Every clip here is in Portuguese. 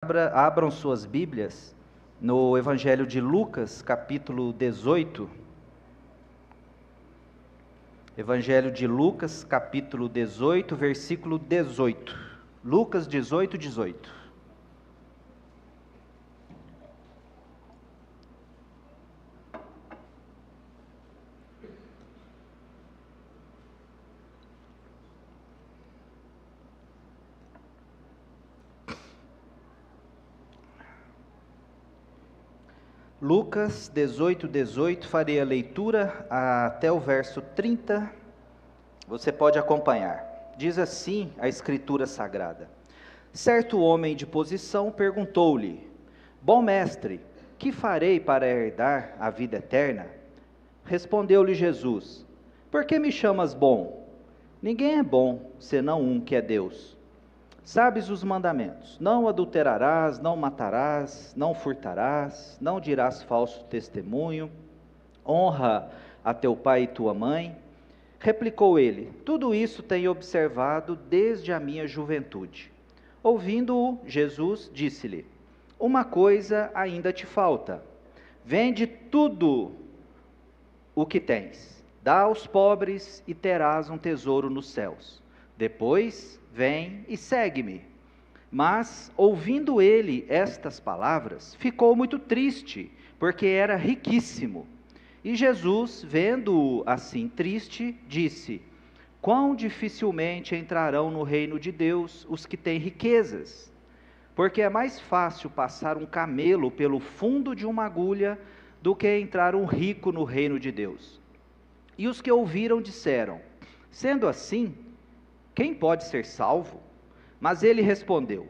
Abram suas Bíblias no Evangelho de Lucas, capítulo 18. Evangelho de Lucas, capítulo 18, versículo 18. Lucas 18, 18. Lucas 18, 18, farei a leitura até o verso 30, você pode acompanhar. Diz assim a Escritura Sagrada: Certo homem de posição perguntou-lhe: Bom mestre, que farei para herdar a vida eterna? Respondeu-lhe Jesus: Por que me chamas bom? Ninguém é bom, senão um que é Deus. Sabes os mandamentos: não adulterarás, não matarás, não furtarás, não dirás falso testemunho, honra a teu pai e tua mãe. Replicou ele: Tudo isso tenho observado desde a minha juventude. Ouvindo-o, Jesus disse-lhe: Uma coisa ainda te falta. Vende tudo o que tens, dá aos pobres e terás um tesouro nos céus. Depois, vem e segue-me. Mas, ouvindo ele estas palavras, ficou muito triste, porque era riquíssimo. E Jesus, vendo-o assim triste, disse: Quão dificilmente entrarão no reino de Deus os que têm riquezas? Porque é mais fácil passar um camelo pelo fundo de uma agulha do que entrar um rico no reino de Deus. E os que ouviram disseram: Sendo assim, quem pode ser salvo? Mas ele respondeu: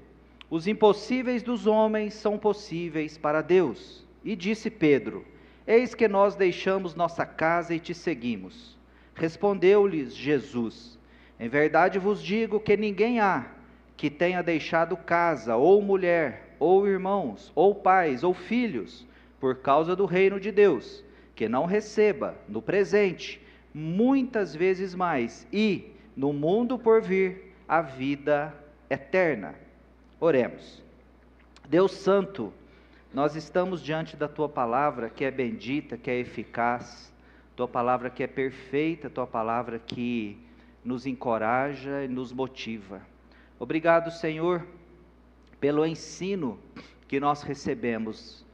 Os impossíveis dos homens são possíveis para Deus. E disse Pedro: Eis que nós deixamos nossa casa e te seguimos. Respondeu-lhes Jesus: Em verdade vos digo que ninguém há que tenha deixado casa, ou mulher, ou irmãos, ou pais, ou filhos, por causa do reino de Deus, que não receba, no presente, muitas vezes mais, e no mundo por vir, a vida eterna. Oremos. Deus Santo, nós estamos diante da Tua palavra que é bendita, que é eficaz, Tua palavra que é perfeita, Tua palavra que nos encoraja e nos motiva. Obrigado, Senhor, pelo ensino que nós recebemos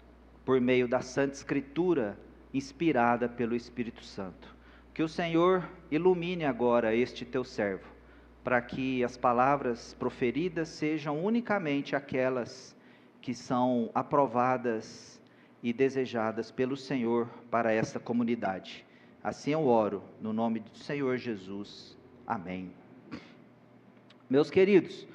por meio da Santa Escritura, inspirada pelo Espírito Santo. Que o Senhor ilumine agora este Teu servo, para que as palavras proferidas sejam unicamente aquelas que são aprovadas e desejadas pelo Senhor para essa comunidade. Assim eu oro, no nome do Senhor Jesus. Amém. Meus queridos,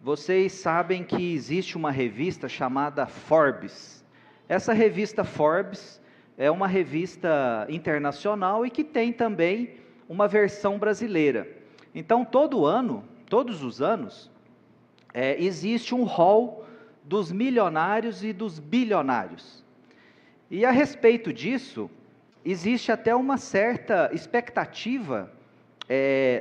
vocês sabem que existe uma revista chamada Forbes. Essa revista Forbes é uma revista internacional e que tem também uma versão brasileira. Então, todos os anos, existe um hall dos milionários e dos bilionários. E a respeito disso, existe até uma certa expectativa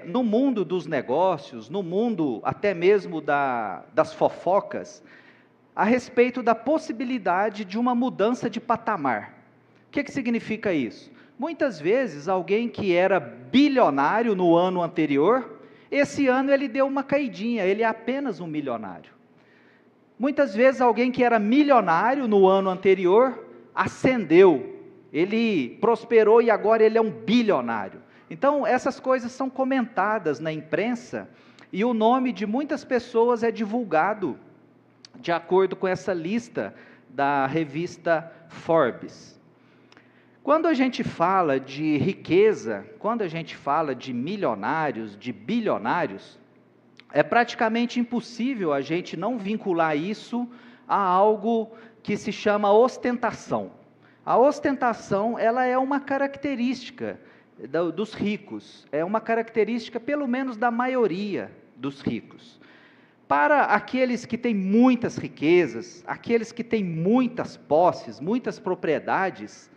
no mundo dos negócios, no mundo até mesmo das fofocas, a respeito da possibilidade de uma mudança de patamar. O que significa isso? Muitas vezes, alguém que era bilionário no ano anterior, esse ano ele deu uma caidinha, ele é apenas um milionário. Muitas vezes, alguém que era milionário no ano anterior, ascendeu, ele prosperou e agora ele é um bilionário. Então, essas coisas são comentadas na imprensa, e o nome de muitas pessoas é divulgado, de acordo com essa lista da revista Forbes. Quando a gente fala de riqueza, quando a gente fala de milionários, de bilionários, é praticamente impossível a gente não vincular isso a algo que se chama ostentação. A ostentação, ela é uma característica dos ricos, é uma característica pelo menos da maioria dos ricos. Para aqueles que têm muitas riquezas, aqueles que têm muitas posses, muitas propriedades,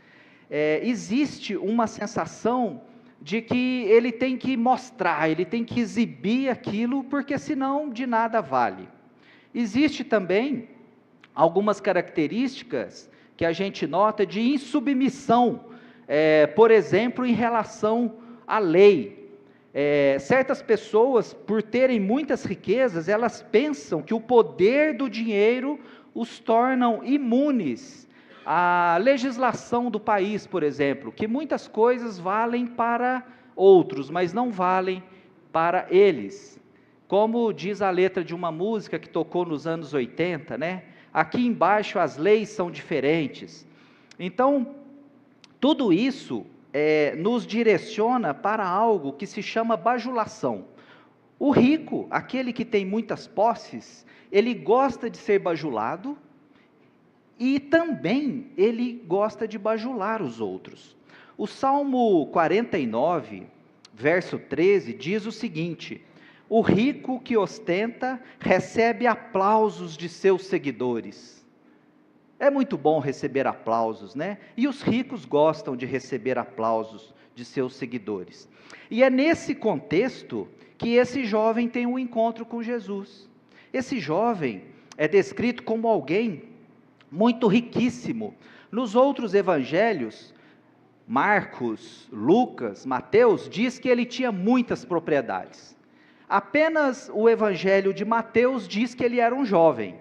existe uma sensação de que ele tem que mostrar, ele tem que exibir aquilo, porque senão de nada vale. Existe também algumas características que a gente nota de insubmissão, por exemplo, em relação à lei. Certas pessoas, por terem muitas riquezas, elas pensam que o poder do dinheiro os tornam imunes à legislação do país, por exemplo, que muitas coisas valem para outros, mas não valem para eles. Como diz a letra de uma música que tocou nos anos 80, né? Aqui embaixo as leis são diferentes. Então, tudo isso nos direciona para algo que se chama bajulação. O rico, aquele que tem muitas posses, ele gosta de ser bajulado e também ele gosta de bajular os outros. O Salmo 49, verso 13, diz o seguinte: o rico que ostenta recebe aplausos de seus seguidores. É muito bom receber aplausos, né? E os ricos gostam de receber aplausos de seus seguidores. E é nesse contexto que esse jovem tem um encontro com Jesus. Esse jovem é descrito como alguém muito riquíssimo. Nos outros evangelhos, Marcos, Lucas, Mateus, diz que ele tinha muitas propriedades. Apenas o evangelho de Mateus diz que ele era um jovem,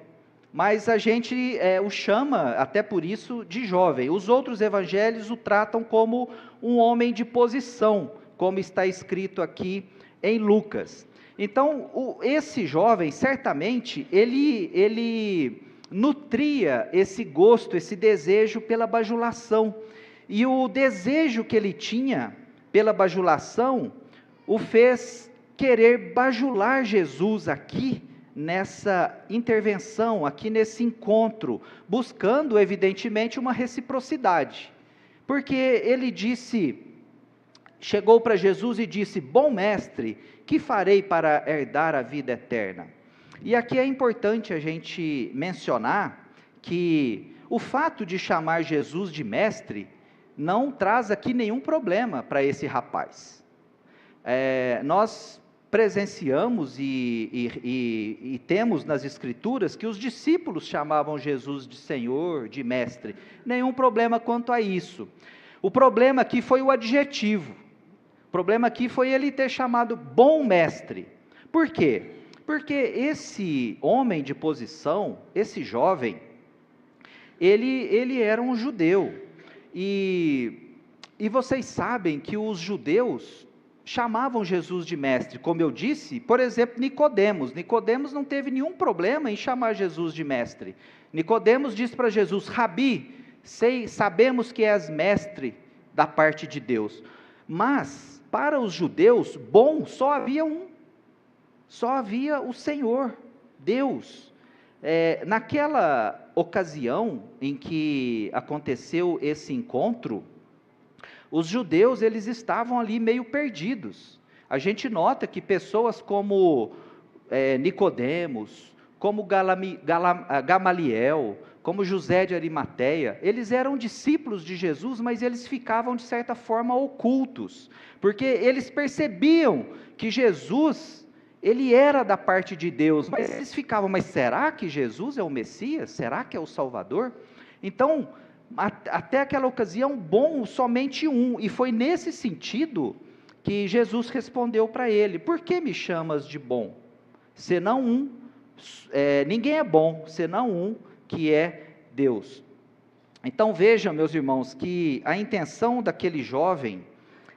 mas a gente o chama, até por isso, de jovem. Os outros evangelhos o tratam como um homem de posição, como está escrito aqui em Lucas. Então, esse jovem, certamente, ele nutria esse gosto, esse desejo pela bajulação. E o desejo que ele tinha pela bajulação o fez querer bajular Jesus aqui, nessa intervenção, aqui nesse encontro, buscando evidentemente uma reciprocidade, porque ele chegou para Jesus e disse: bom mestre, que farei para herdar a vida eterna? E aqui é importante a gente mencionar que o fato de chamar Jesus de mestre não traz aqui nenhum problema para esse rapaz. Nós presenciamos e temos nas Escrituras que os discípulos chamavam Jesus de Senhor, de Mestre. Nenhum problema quanto a isso. O problema aqui foi o adjetivo. O problema aqui foi ele ter chamado bom mestre. Por quê? Porque esse homem de posição, esse jovem, ele era um judeu. E vocês sabem que os judeus chamavam Jesus de mestre, como eu disse, por exemplo, Nicodemos. Nicodemos não teve nenhum problema em chamar Jesus de mestre. Nicodemos disse para Jesus: Rabi, sabemos que és mestre da parte de Deus. Mas, para os judeus, bom só havia um. Só havia o Senhor, Deus. Naquela ocasião em que aconteceu esse encontro, os judeus, eles estavam ali meio perdidos. A gente nota que pessoas como Nicodemos, como Gamaliel, como José de Arimateia, eles eram discípulos de Jesus, mas eles ficavam de certa forma ocultos, porque eles percebiam que Jesus, ele era da parte de Deus, mas eles ficavam: mas será que Jesus é o Messias? Será que é o Salvador? Então, até aquela ocasião, bom somente um, e foi nesse sentido que Jesus respondeu para ele: por que me chamas de bom? Senão um, ninguém é bom, senão um, que é Deus. Então vejam, meus irmãos, que a intenção daquele jovem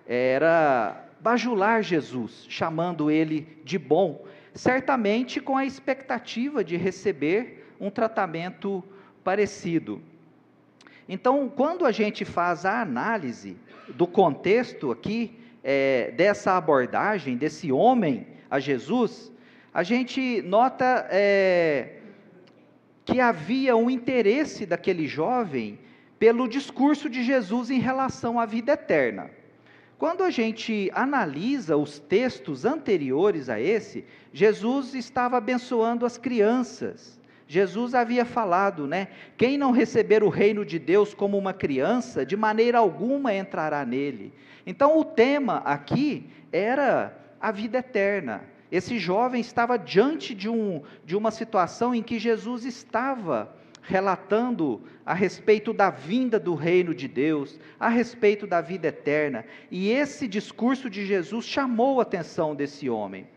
era bajular Jesus, chamando ele de bom, certamente com a expectativa de receber um tratamento parecido. Então, quando a gente faz a análise do contexto aqui, dessa abordagem, desse homem a Jesus, a gente nota que havia um interesse daquele jovem pelo discurso de Jesus em relação à vida eterna. Quando a gente analisa os textos anteriores a esse, Jesus estava abençoando as crianças. Jesus havia falado, né? Quem não receber o reino de Deus como uma criança, de maneira alguma entrará nele. Então o tema aqui era a vida eterna. Esse jovem estava diante de uma situação em que Jesus estava relatando a respeito da vinda do reino de Deus, a respeito da vida eterna, e esse discurso de Jesus chamou a atenção desse homem.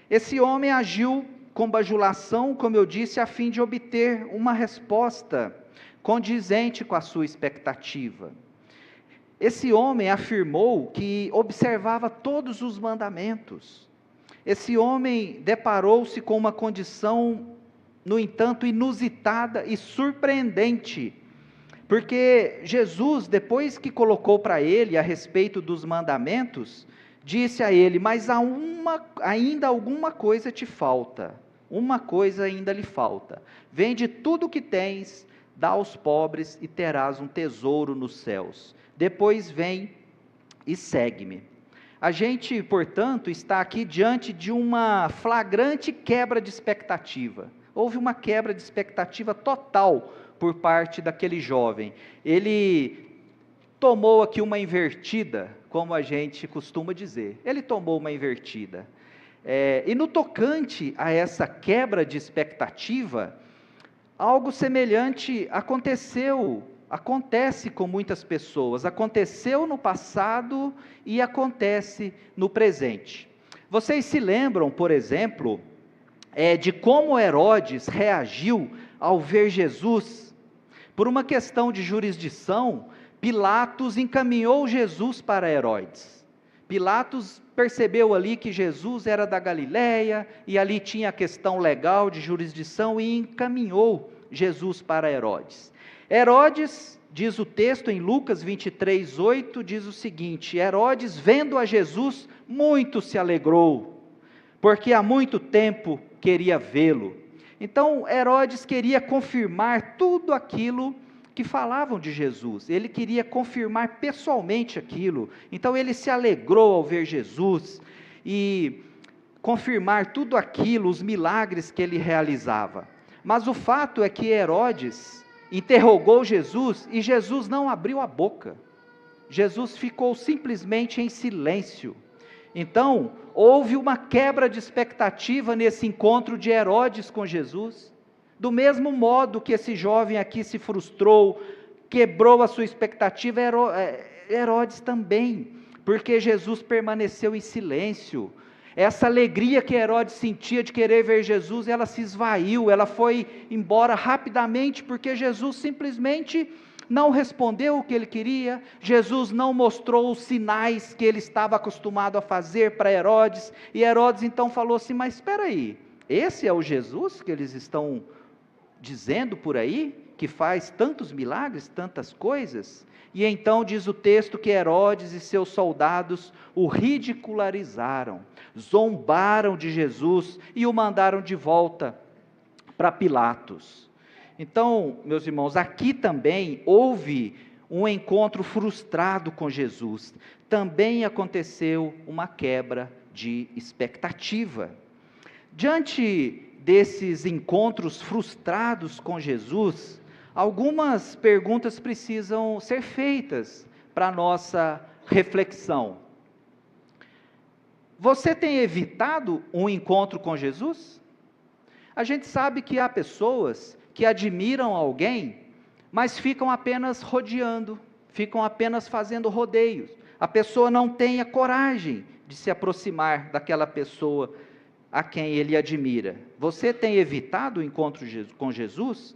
Esse homem agiu com bajulação, como eu disse, a fim de obter uma resposta condizente com a sua expectativa. Esse homem afirmou que observava todos os mandamentos. Esse homem deparou-se com uma condição, no entanto, inusitada e surpreendente, porque Jesus, depois que colocou para ele a respeito dos mandamentos, disse a ele: mas ainda alguma coisa te falta, uma coisa ainda lhe falta, vende tudo o que tens, dá aos pobres e terás um tesouro nos céus, depois vem e segue-me. A gente, portanto, está aqui diante de uma flagrante quebra de expectativa. Houve uma quebra de expectativa total por parte daquele jovem. Ele tomou aqui uma invertida, como a gente costuma dizer. Ele tomou uma invertida. E no tocante a essa quebra de expectativa, algo semelhante acontece com muitas pessoas, aconteceu no passado e acontece no presente. Vocês se lembram, por exemplo, de como Herodes reagiu ao ver Jesus? Por uma questão de jurisdição, Pilatos encaminhou Jesus para Herodes. Pilatos percebeu ali que Jesus era da Galileia, e ali tinha a questão legal de jurisdição, e encaminhou Jesus para Herodes. Herodes, diz o texto em Lucas 23:8, diz o seguinte: Herodes, vendo a Jesus, muito se alegrou, porque há muito tempo queria vê-lo. Então Herodes queria confirmar tudo aquilo que falavam de Jesus, ele queria confirmar pessoalmente aquilo, então ele se alegrou ao ver Jesus, e confirmar tudo aquilo, os milagres que ele realizava. Mas o fato é que Herodes interrogou Jesus, e Jesus não abriu a boca, Jesus ficou simplesmente em silêncio. Então, houve uma quebra de expectativa nesse encontro de Herodes com Jesus, do mesmo modo que esse jovem aqui se frustrou, quebrou a sua expectativa, Herodes também, porque Jesus permaneceu em silêncio. Essa alegria que Herodes sentia de querer ver Jesus, ela se esvaiu, ela foi embora rapidamente, porque Jesus simplesmente não respondeu o que ele queria, Jesus não mostrou os sinais que ele estava acostumado a fazer para Herodes, e Herodes então falou assim: mas espera aí, esse é o Jesus que eles estão dizendo por aí, que faz tantos milagres, tantas coisas? E então diz o texto que Herodes e seus soldados o ridicularizaram, zombaram de Jesus e o mandaram de volta para Pilatos. Então, meus irmãos, aqui também houve um encontro frustrado com Jesus, também aconteceu uma quebra de expectativa. Diante desses encontros frustrados com Jesus, algumas perguntas precisam ser feitas para a nossa reflexão. Você tem evitado um encontro com Jesus? A gente sabe que há pessoas que admiram alguém, mas ficam apenas rodeando, ficam apenas fazendo rodeios. A pessoa não tem a coragem de se aproximar daquela pessoa a quem ele admira. Você tem evitado o encontro com Jesus?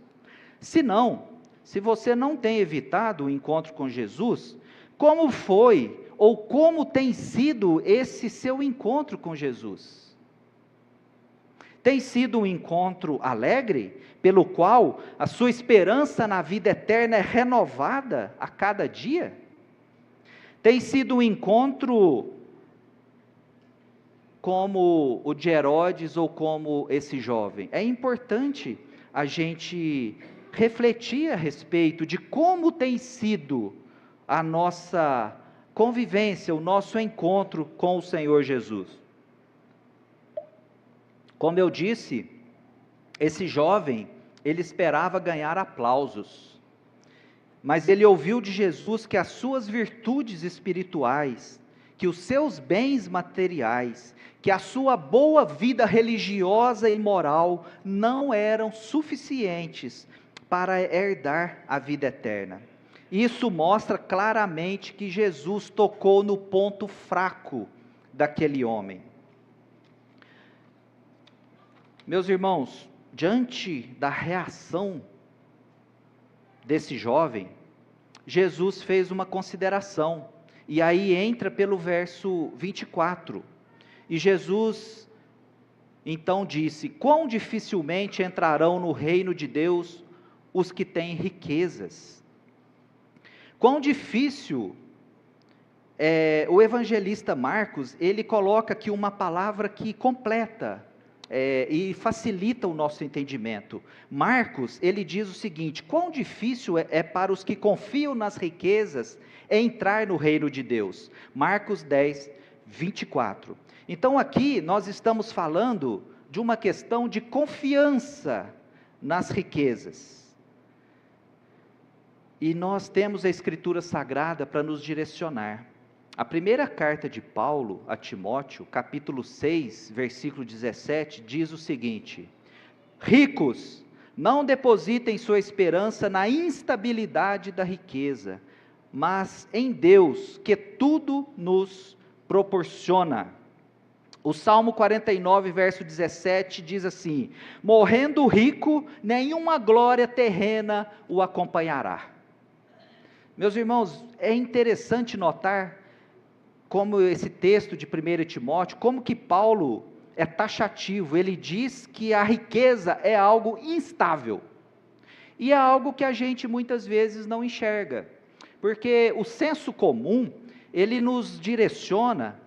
Se não, se você não tem evitado o encontro com Jesus, como foi ou como tem sido esse seu encontro com Jesus? Tem sido um encontro alegre, pelo qual a sua esperança na vida eterna é renovada a cada dia? Tem sido um encontro como o de Herodes ou como esse jovem? É importante a gente refletir a respeito de como tem sido a nossa convivência, o nosso encontro com o Senhor Jesus. Como eu disse, esse jovem, ele esperava ganhar aplausos, mas ele ouviu de Jesus que as suas virtudes espirituais, que os seus bens materiais, que a sua boa vida religiosa e moral não eram suficientes para herdar a vida eterna. Isso mostra claramente que Jesus tocou no ponto fraco daquele homem. Meus irmãos, diante da reação desse jovem, Jesus fez uma consideração, e aí entra pelo verso 24, e Jesus então disse: quão dificilmente entrarão no reino de Deus os que têm riquezas. Quão difícil, o evangelista Marcos, ele coloca aqui uma palavra que completa, e facilita o nosso entendimento. Marcos, ele diz o seguinte: quão difícil é para os que confiam nas riquezas entrar no reino de Deus. Marcos 10, 24. Então aqui nós estamos falando de uma questão de confiança nas riquezas. E nós temos a Escritura Sagrada para nos direcionar. A primeira carta de Paulo a Timóteo, capítulo 6, versículo 17, diz o seguinte: ricos, não depositem sua esperança na instabilidade da riqueza, mas em Deus, que tudo nos proporciona. O Salmo 49, verso 17, diz assim: morrendo o rico, nenhuma glória terrena o acompanhará. Meus irmãos, é interessante notar como esse texto de 1 Timóteo, como que Paulo é taxativo. Ele diz que a riqueza é algo instável, e é algo que a gente muitas vezes não enxerga, porque o senso comum, ele nos direciona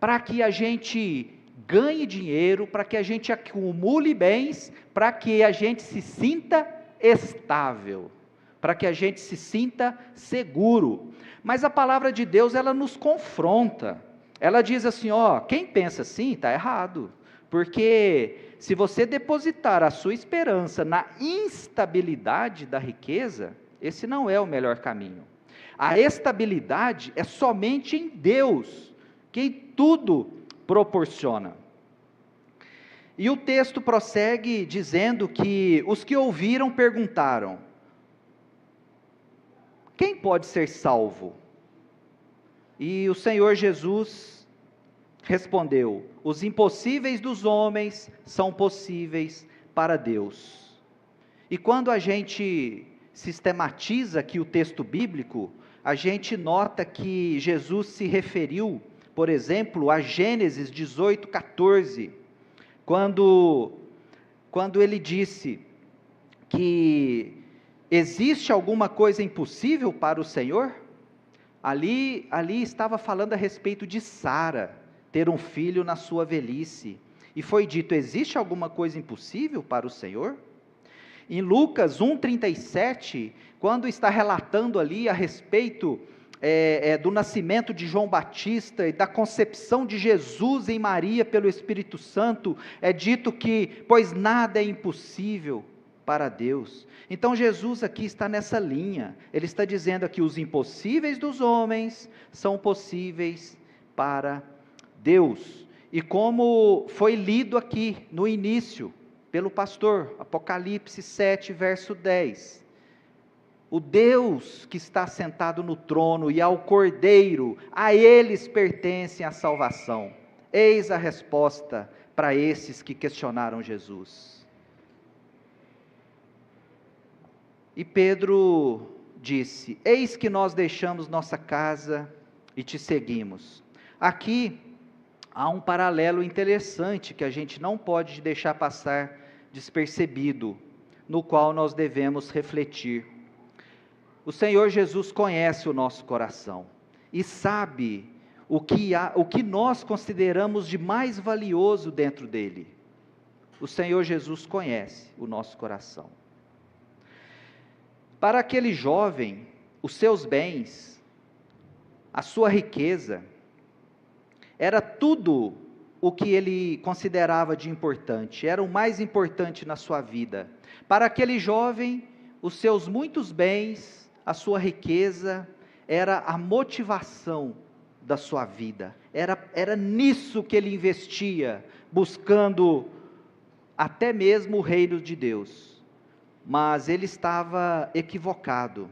para que a gente ganhe dinheiro, para que a gente acumule bens, para que a gente se sinta estável, para que a gente se sinta seguro. Mas a palavra de Deus, ela nos confronta. Ela diz assim, quem pensa assim está errado, porque se você depositar a sua esperança na instabilidade da riqueza, esse não é o melhor caminho. A estabilidade é somente em Deus, que tudo proporciona. E o texto prossegue dizendo que os que ouviram perguntaram: quem pode ser salvo? E o Senhor Jesus respondeu: os impossíveis dos homens são possíveis para Deus. E quando a gente sistematiza aqui o texto bíblico, a gente nota que Jesus se referiu, por exemplo, a Gênesis 18, 14, quando ele disse que existe alguma coisa impossível para o Senhor? Ali estava falando a respeito de Sara, ter um filho na sua velhice, e foi dito: existe alguma coisa impossível para o Senhor? Em Lucas 1,37, quando está relatando ali a respeito do nascimento de João Batista e da concepção de Jesus em Maria pelo Espírito Santo, é dito que, pois nada é impossível para Deus. Então Jesus aqui está nessa linha, ele está dizendo aqui: os impossíveis dos homens são possíveis para Deus. E como foi lido aqui no início pelo pastor, Apocalipse 7, verso 10, o Deus que está sentado no trono e ao Cordeiro, a eles pertence a salvação. Eis a resposta para esses que questionaram Jesus. E Pedro disse: eis que nós deixamos nossa casa e te seguimos. Aqui há um paralelo interessante que a gente não pode deixar passar despercebido, no qual nós devemos refletir. O Senhor Jesus conhece o nosso coração e sabe o que nós consideramos de mais valioso dentro dele. O Senhor Jesus conhece o nosso coração. Para aquele jovem, os seus bens, a sua riqueza, era tudo o que ele considerava de importante, era o mais importante na sua vida. Para aquele jovem, os seus muitos bens, a sua riqueza, era a motivação da sua vida, era nisso que ele investia, buscando até mesmo o reino de Deus. mas ele estava equivocado.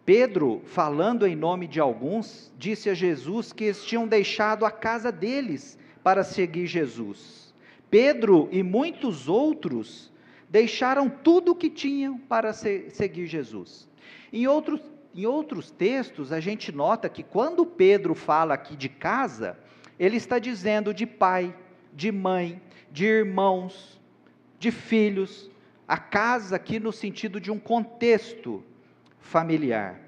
Pedro, falando em nome de alguns, disse a Jesus que eles tinham deixado a casa deles para seguir Jesus. Pedro e muitos outros deixaram tudo o que tinham para seguir Jesus. Em outros textos, a gente nota que quando Pedro fala aqui de casa, ele está dizendo de pai, de mãe, de irmãos, de filhos, a casa aqui no sentido de um contexto familiar.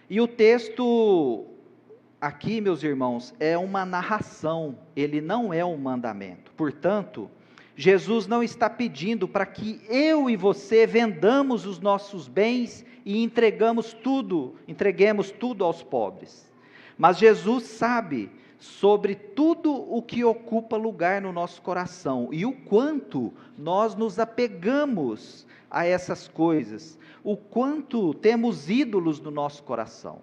E o texto aqui, meus irmãos, é uma narração, ele não é um mandamento. Portanto, Jesus não está pedindo para que eu e você vendamos os nossos bens e entreguemos tudo aos pobres. Mas Jesus sabe sobre tudo o que ocupa lugar no nosso coração e o quanto nós nos apegamos a essas coisas, o quanto temos ídolos no nosso coração.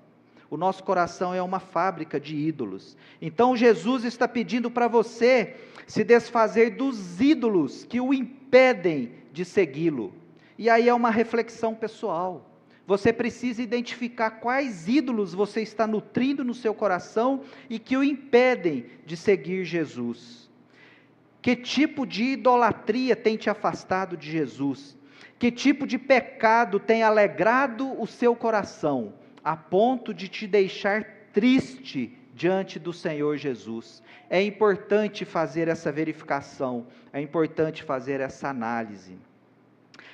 O nosso coração é uma fábrica de ídolos. Então Jesus está pedindo para você se desfazer dos ídolos que o impedem de segui-lo. E aí é uma reflexão pessoal. Você precisa identificar quais ídolos você está nutrindo no seu coração e que o impedem de seguir Jesus. Que tipo de idolatria tem te afastado de Jesus? Que tipo de pecado tem alegrado o seu coração, a ponto de te deixar triste diante do Senhor Jesus? É importante fazer essa verificação, é importante fazer essa análise.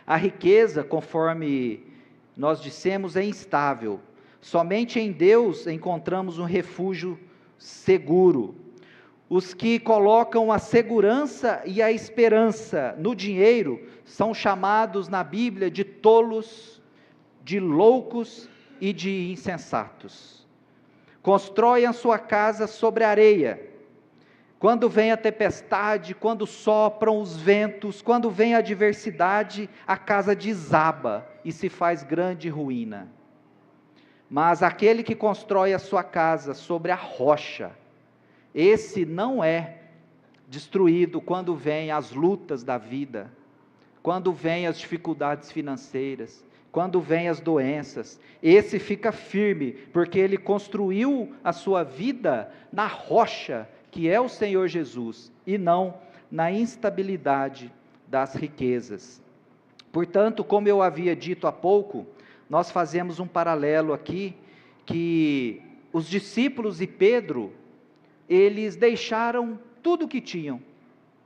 A riqueza, conforme nós dissemos, é instável. Somente em Deus encontramos um refúgio seguro. Os que colocam a segurança e a esperança no dinheiro são chamados na Bíblia de tolos, de loucos e de insensatos. Constroem a sua casa sobre areia. Quando vem a tempestade, quando sopram os ventos, quando vem a adversidade, a casa desaba e se faz grande ruína. Mas aquele que constrói a sua casa sobre a rocha, esse não é destruído quando vem as lutas da vida, quando vem as dificuldades financeiras, quando vem as doenças. Esse fica firme, porque ele construiu a sua vida na rocha, que é o Senhor Jesus, e não na instabilidade das riquezas. Portanto, como eu havia dito há pouco, nós fazemos um paralelo aqui, que os discípulos e Pedro, eles deixaram tudo o que tinham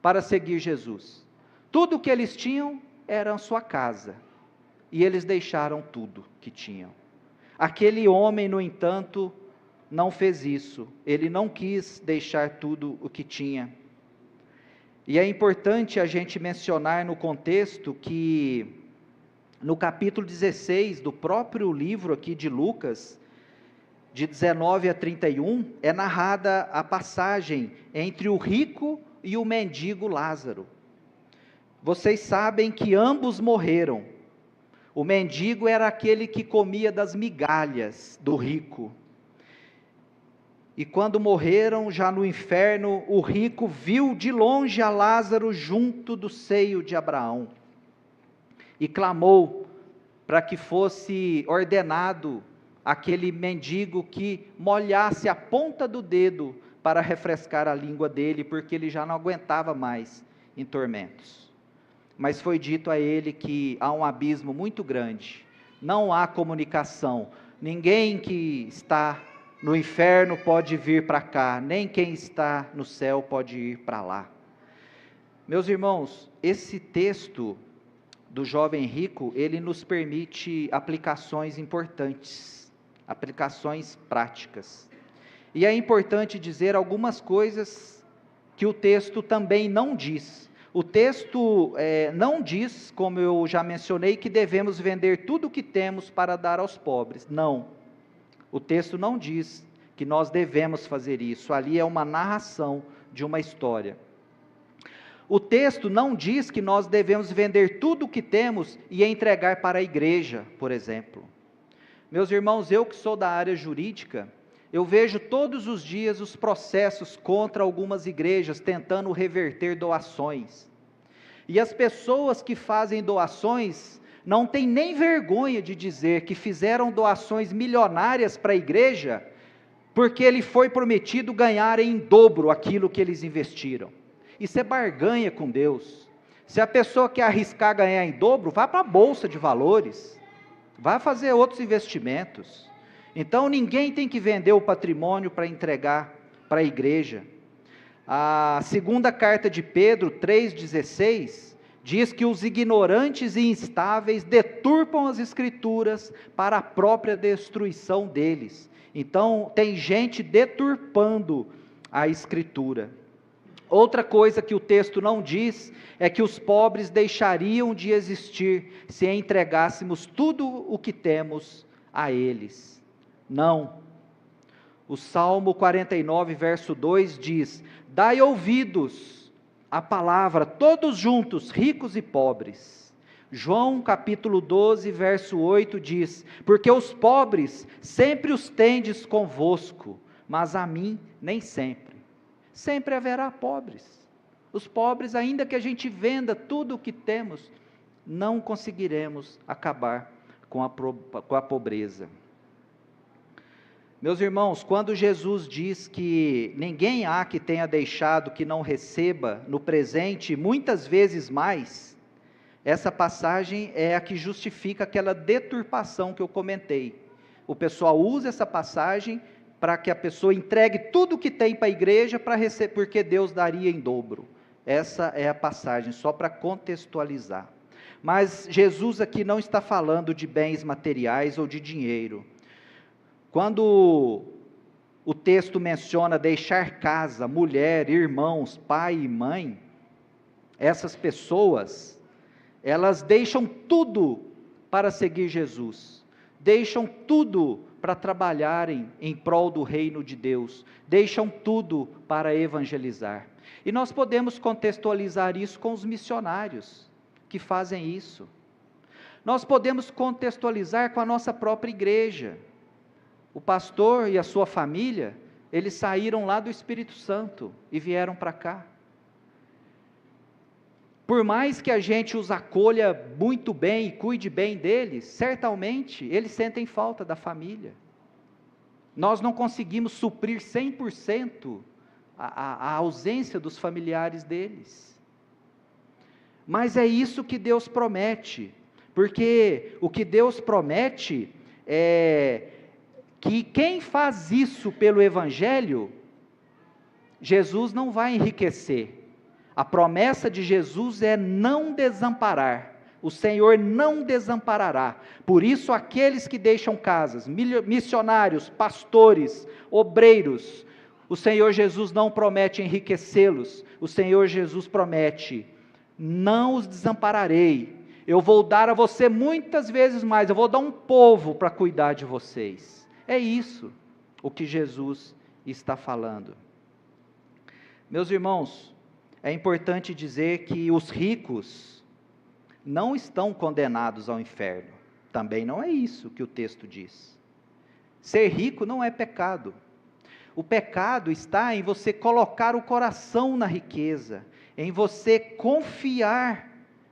para seguir Jesus. Tudo o que eles tinham era a sua casa, e eles deixaram tudo que tinham. Aquele homem, no entanto, não fez isso, ele não quis deixar tudo o que tinha. E é importante a gente mencionar no contexto que, no capítulo 16 do próprio livro aqui de Lucas, de 19 a 31, é narrada a passagem entre o rico e o mendigo Lázaro. Vocês sabem que ambos morreram. O mendigo era aquele que comia das migalhas do rico. E quando morreram, já no inferno, o rico viu de longe a Lázaro junto do seio de Abraão, e clamou para que fosse ordenado aquele mendigo que molhasse a ponta do dedo para refrescar a língua dele, porque ele já não aguentava mais em tormentos. Mas foi dito a ele que há um abismo muito grande, não há comunicação, ninguém que está no inferno pode vir para cá, nem quem está no céu pode ir para lá. Meus irmãos, esse texto do jovem rico, ele nos permite aplicações importantes, aplicações práticas. E é importante dizer algumas coisas que o texto também não diz. O texto não diz, como eu já mencionei, que devemos vender tudo o que temos para dar aos pobres. Não. O texto não diz que nós devemos fazer isso, ali é uma narração de uma história. O texto não diz que nós devemos vender tudo o que temos e entregar para a igreja, por exemplo. Meus irmãos, eu que sou da área jurídica, eu vejo todos os dias os processos contra algumas igrejas tentando reverter doações. E as pessoas que fazem doações não têm nem vergonha de dizer que fizeram doações milionárias para a igreja, porque lhe foi prometido ganhar em dobro aquilo que eles investiram. Isso é barganha com Deus. Se a pessoa quer arriscar ganhar em dobro, vá para a bolsa de valores, vá fazer outros investimentos. Então ninguém tem que vender o patrimônio para entregar para a igreja. A segunda carta de Pedro 3,16 diz que os ignorantes e instáveis deturpam as escrituras para a própria destruição deles. Então tem gente deturpando a escritura. Outra coisa que o texto não diz é que os pobres deixariam de existir se entregássemos tudo o que temos a eles. Não. O Salmo 49, verso 2 diz: dai ouvidos à palavra, todos juntos, ricos e pobres. João capítulo 12, verso 8 diz: porque os pobres sempre os tendes convosco, mas a mim nem sempre. Sempre haverá pobres. Os pobres, ainda que a gente venda tudo o que temos, não conseguiremos acabar com a pobreza. Meus irmãos, quando Jesus diz que ninguém há que tenha deixado que não receba no presente, muitas vezes mais, essa passagem é a que justifica aquela deturpação que eu comentei. O pessoal usa essa passagem para que a pessoa entregue tudo o que tem para a igreja, para receber, porque Deus daria em dobro. Essa é a passagem, só para contextualizar. Mas Jesus aqui não está falando de bens materiais ou de dinheiro. Quando o texto menciona deixar casa, mulher, irmãos, pai e mãe, essas pessoas, elas deixam tudo para seguir Jesus, deixam tudo para trabalharem em prol do reino de Deus, deixam tudo para evangelizar. E nós podemos contextualizar isso com os missionários que fazem isso. Nós podemos contextualizar com a nossa própria igreja. O pastor e a sua família, eles saíram lá do Espírito Santo e vieram para cá. Por mais que a gente os acolha muito bem e cuide bem deles, certamente eles sentem falta da família. Nós não conseguimos suprir 100% a ausência dos familiares deles. Mas é isso que Deus promete, porque o que Deus promete é que quem faz isso pelo Evangelho, Jesus não vai enriquecer. A promessa de Jesus é não desamparar. O Senhor não desamparará. Por isso, aqueles que deixam casas, missionários, pastores, obreiros, o Senhor Jesus não promete enriquecê-los. O Senhor Jesus promete: não os desampararei. Eu vou dar a você muitas vezes mais. Eu vou dar um povo para cuidar de vocês. É isso o que Jesus está falando. Meus irmãos, é importante dizer que os ricos não estão condenados ao inferno. Também não é isso que o texto diz. Ser rico não é pecado. O pecado está em você colocar o coração na riqueza, em você confiar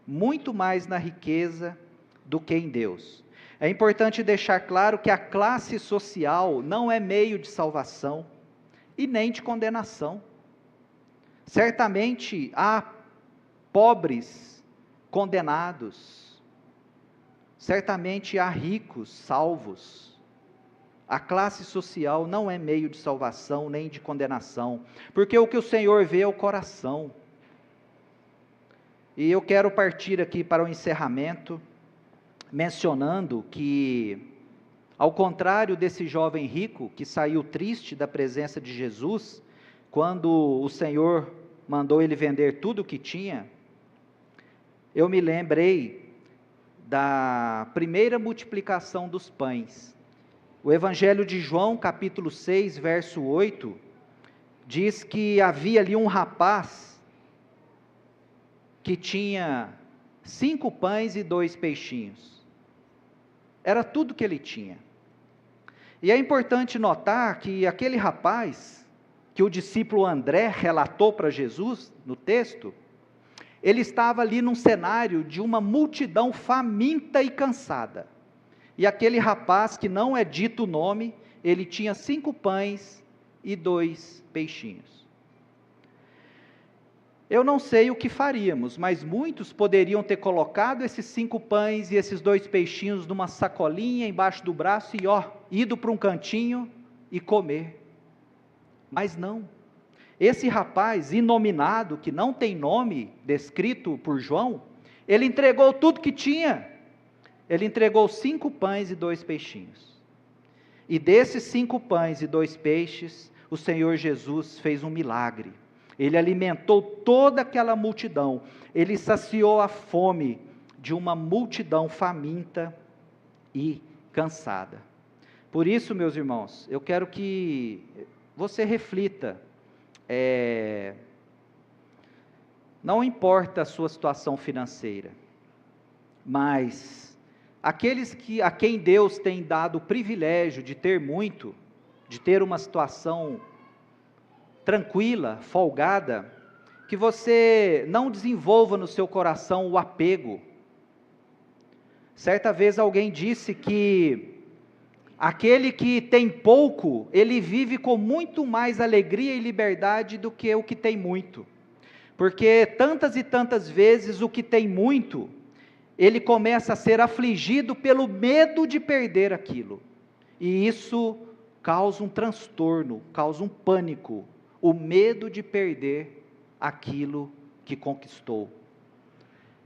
muito mais na riqueza do que em Deus. É importante deixar claro que a classe social não é meio de salvação e nem de condenação. Certamente há pobres condenados, certamente há ricos salvos. A classe social não é meio de salvação nem de condenação, porque o que o Senhor vê é o coração. E eu quero partir aqui para o encerramento, mencionando que, ao contrário desse jovem rico que saiu triste da presença de Jesus, quando o Senhor mandou ele vender tudo o que tinha, eu me lembrei da primeira multiplicação dos pães. O Evangelho de João, capítulo 6, verso 8, diz que havia ali um rapaz que tinha 5 pães e 2 peixinhos. Era tudo que ele tinha. E é importante notar que aquele rapaz, que o discípulo André relatou para Jesus, no texto, Ele estava ali num cenário de uma multidão faminta e cansada. E aquele rapaz, que não é dito o nome, ele tinha 5 pães e 2 peixinhos. Eu não sei o que faríamos, mas muitos poderiam ter colocado esses 5 pães e esses 2 peixinhos numa sacolinha embaixo do braço e ido para um cantinho e comer. Mas não. Esse rapaz inominado, que não tem nome descrito por João, ele entregou tudo que tinha. Ele entregou 5 pães e 2 peixinhos. E desses 5 pães e 2 peixes, o Senhor Jesus fez um milagre. Ele alimentou toda aquela multidão. Ele saciou a fome de uma multidão faminta e cansada. Por isso, meus irmãos, eu quero que você reflita. Não importa a sua situação financeira, mas aqueles a quem Deus tem dado o privilégio de ter muito, de ter uma situação tranquila, folgada, que você não desenvolva no seu coração o apego. Certa vez alguém disse que aquele que tem pouco, ele vive com muito mais alegria e liberdade do que o que tem muito. Porque tantas e tantas vezes o que tem muito, ele começa a ser afligido pelo medo de perder aquilo. E isso causa um transtorno, causa um pânico, o medo de perder aquilo que conquistou.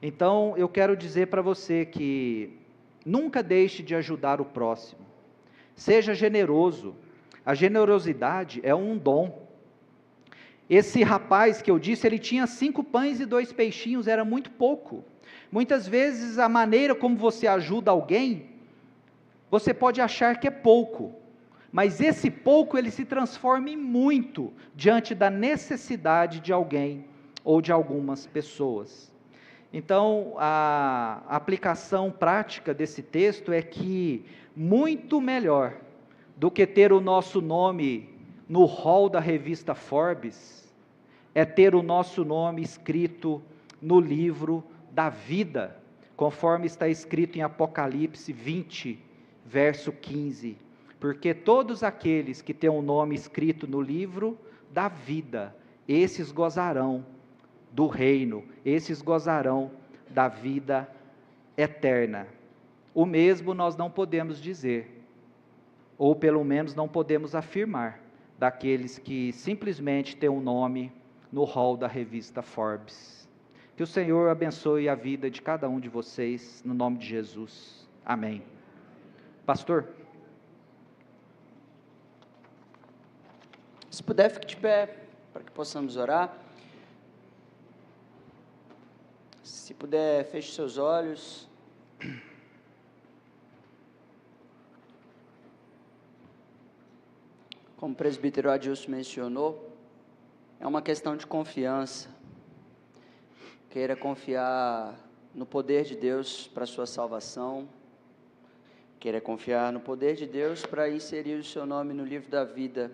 Então, eu quero dizer para você que nunca deixe de ajudar o próximo. Seja generoso. A generosidade é um dom. Esse rapaz que eu disse, ele tinha 5 pães e 2 peixinhos, era muito pouco. Muitas vezes a maneira como você ajuda alguém, você pode achar que é pouco, mas esse pouco ele se transforma em muito, diante da necessidade de alguém, ou de algumas pessoas. Então, a aplicação prática desse texto é que, muito melhor do que ter o nosso nome no hall da revista Forbes, é ter o nosso nome escrito no livro da vida, conforme está escrito em Apocalipse 20, verso 15, porque todos aqueles que têm o nome escrito no livro da vida, esses gozarão do reino, esses gozarão da vida eterna. O mesmo nós não podemos dizer, ou pelo menos não podemos afirmar, daqueles que simplesmente têm um nome no hall da revista Forbes. Que o Senhor abençoe a vida de cada um de vocês, no nome de Jesus. Amém. Pastor? Se puder, fique de pé, para que possamos orar. Se puder, feche seus olhos. Como o presbítero Adilson mencionou, é uma questão de confiança. Queira confiar no poder de Deus para a sua salvação. Queira confiar no poder de Deus para inserir o seu nome no livro da vida.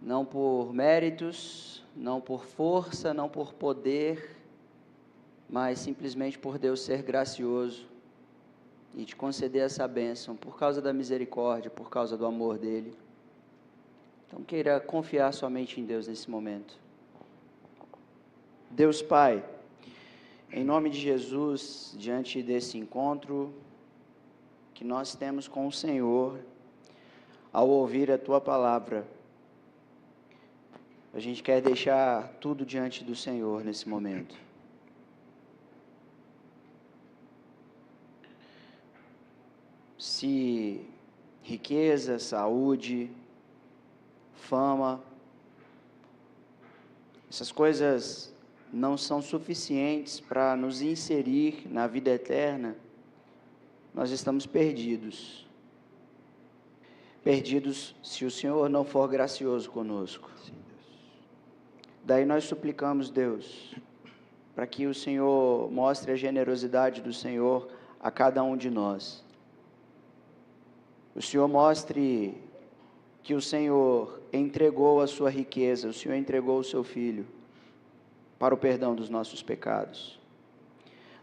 Não por méritos, não por força, não por poder, mas simplesmente por Deus ser gracioso e te conceder essa bênção, por causa da misericórdia, por causa do amor dEle. Então queira confiar somente em Deus nesse momento. Deus Pai, em nome de Jesus, diante desse encontro que nós temos com o Senhor, ao ouvir a Tua palavra, a gente quer deixar tudo diante do Senhor nesse momento. Se riqueza, saúde, fama, essas coisas não são suficientes para nos inserir na vida eterna, nós estamos perdidos. Perdidos se o Senhor não for gracioso conosco. Sim, Deus. Daí nós suplicamos, Deus, para que o Senhor mostre a generosidade do Senhor a cada um de nós. O Senhor mostre que o Senhor entregou a sua riqueza, o Senhor entregou o seu Filho, para o perdão dos nossos pecados.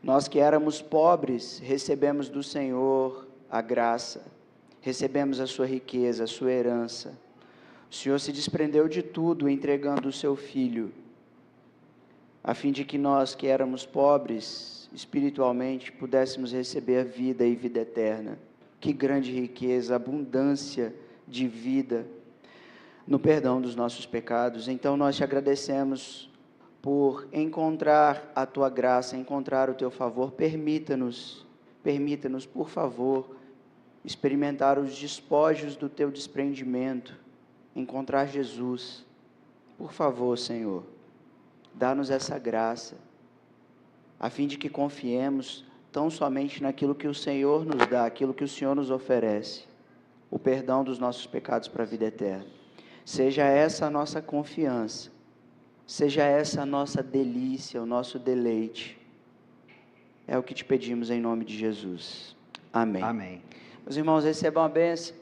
Nós que éramos pobres, recebemos do Senhor a graça, recebemos a sua riqueza, a sua herança. O Senhor se desprendeu de tudo, entregando o seu Filho, a fim de que nós que éramos pobres espiritualmente pudéssemos receber a vida e vida eterna. Que grande riqueza, abundância de vida no perdão dos nossos pecados. Então nós te agradecemos por encontrar a tua graça, encontrar o teu favor. Permita-nos, por favor, experimentar os despojos do teu desprendimento, encontrar Jesus. Por favor, Senhor, dá-nos essa graça, a fim de que confiemos tão somente naquilo que o Senhor nos dá, aquilo que o Senhor nos oferece, o perdão dos nossos pecados para a vida eterna. Seja essa a nossa confiança, seja essa a nossa delícia, o nosso deleite. É o que te pedimos em nome de Jesus. Amém. Amém. Meus irmãos, recebam a bênção,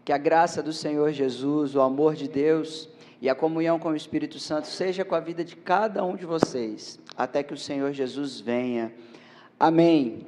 que a graça do Senhor Jesus, o amor de Deus e a comunhão com o Espírito Santo seja com a vida de cada um de vocês, até que o Senhor Jesus venha. Amém.